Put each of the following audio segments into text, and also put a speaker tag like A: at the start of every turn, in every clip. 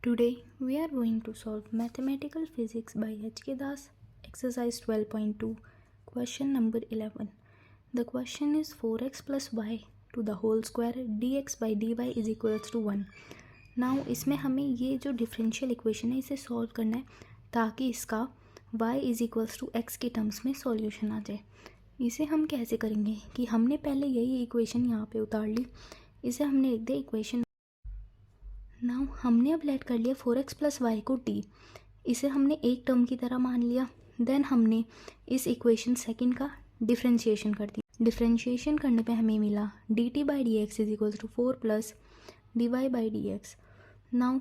A: Today we are going to solve Mathematical Physics by H.K. Das, exercise 12.2, question number 11. The question is 4x plus y to the whole square dx by dy is equals to 1. Now इसमें हमें ये जो differential equation है इसे solve करना है ताकि इसका y is equals to x के टर्म्स में सॉल्यूशन आ जाए. इसे हम कैसे करेंगे कि हमने पहले यही इक्वेशन यहाँ पे उतार ली. इसे हमने लिख दिया इक्वेशन. नाउ हमने अब लेट कर लिया 4x प्लस वाई को t. इसे हमने एक टर्म की तरह मान लिया. देन हमने इस इक्वेशन सेकंड का डिफ्रेंशिएशन कर दिया. डिफ्रेंशिएशन करने पे हमें मिला dt by d x is equals to 4 प्लस dy by d x. Now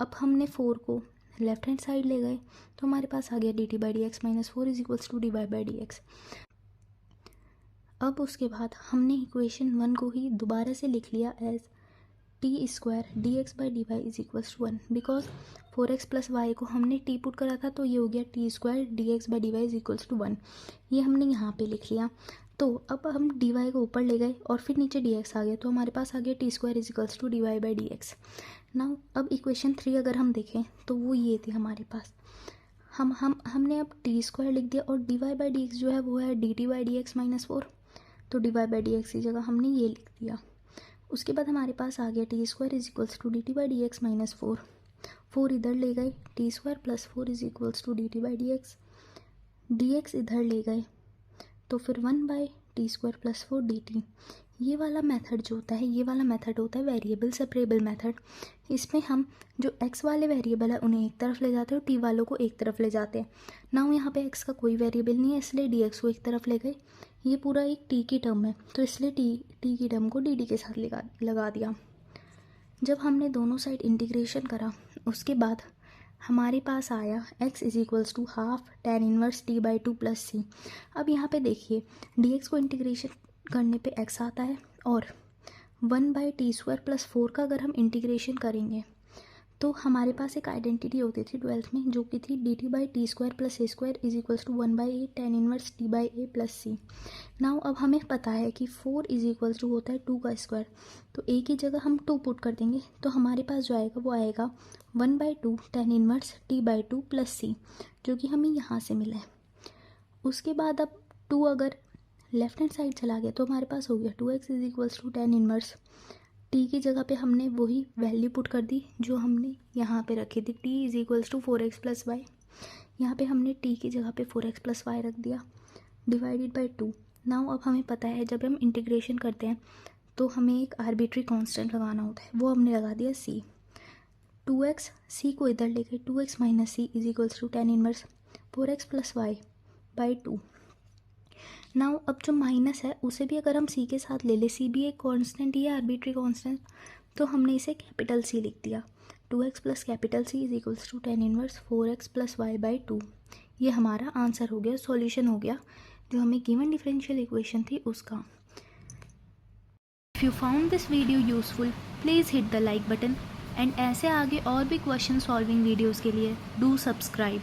A: अब हमने 4 को लेफ्ट हैंड साइड ले गए तो हमारे पास आ गया dt by d x minus 4 is equals to dy by d x. अब उसके बाद हमने इक्वेशन 1 को ही दोबारा से लिख लिया as t square d x by d y is equals to 1. Because 4x plus y को हमने टी पुट करा था तो ये हो गया t square d x by d y is equals to 1. ये हमने यहाँ पे लिख लिया. तो अब हम डी वाई को ऊपर ले गए और फिर नीचे डी एक्स आ गया तो हमारे पास आ गया t square is equals to d y by d x. Now अब इक्वेशन 3 अगर हम देखें तो वो ये थी हमारे पास. हमने अब टी स्क्वायर लिख दिया और d y by d x जो है वो है d t by d x minus 4. तो d y by d x की जगह हमने ये लिख दिया. उसके बाद हमारे पास आ गया t square is equals to d t by d x minus 4. 4 इधर ले गए t square plus 4 is equals to d t by d x. D x इधर ले गए तो फिर 1 by t square plus 4 d t. ये वाला मेथड जो होता है ये वाला मेथड होता है वेरिएबल सेपरेबल मेथड. इसमें हम जो x वाले वेरिएबल है उन्हें एक तरफ ले जाते हैं और t वालों को एक तरफ ले जाते हैं. नाउ यहाँ पे x का कोई वेरिएबल नहीं है इसलिए dx को एक तरफ ले गए. ये पूरा एक t की टर्म है तो इसलिए t की टर्म को dt के साथ लगा दिया. जब हमने दोनों साइड इंटीग्रेशन करा उसके बाद हमारे पास आया x is equals to half tan inverse t by 2 plus C. अब यहाँ पे देखिए dx को इंटीग्रेशन करने पे x आता है और 1 बाई टी स्क्वायर प्लस 4 का अगर हम इंटीग्रेशन करेंगे तो हमारे पास एक आइडेंटिटी होती थी 12th में जो कि थी d t by t square plus a square is equals to 1 by a tan inverse T by a plus c. Now अब हमें पता है कि 4 इज इक्वल्स टू होता है 2 का स्क्वायर. तो ए की जगह हम 2 पुट कर देंगे तो हमारे पास जो आएगा वो आएगा 1 by 2 tan inverse T by 2 plus C जो कि हमें यहाँ से मिला है. उसके बाद अब 2 अगर लेफ्ट हैंड साइड चला गया तो हमारे पास हो गया 2x is equals to tan inverse. T की जगह पे हमने वही वैल्यू पुट कर दी जो हमने यहाँ पे रखी थी t is equals to 4x plus y. यहाँ पे हमने t की जगह पे 4x प्लस वाई रख दिया डिवाइडेड बाई 2. नाउ अब हमें पता है जब हम इंटीग्रेशन करते हैं तो हमें एक आर्बिट्री कांस्टेंट लगाना होता है वो हमने लगा दिया c. 2x c को इधर लेके 2x minus c is equals to tan inverse 4x plus y by 2. Now अब जो माइनस है उसे भी अगर हम c के साथ ले ले c भी एक कांस्टेंट ही है आर्बिट्री कांस्टेंट तो हमने इसे कैपिटल c लिख दिया. 2x plus capital c is equals to tan inverse 4x plus y by 2. ये हमारा आंसर हो गया सॉल्यूशन हो गया जो हमें गिवन डिफरेंशियल इक्वेशन थी उसका. If you found this video useful please hit the like button and ऐसे आगे और भी क्वेश्चन सॉल्विंग वीडियोज़ के लिए डू सब्सक्राइब.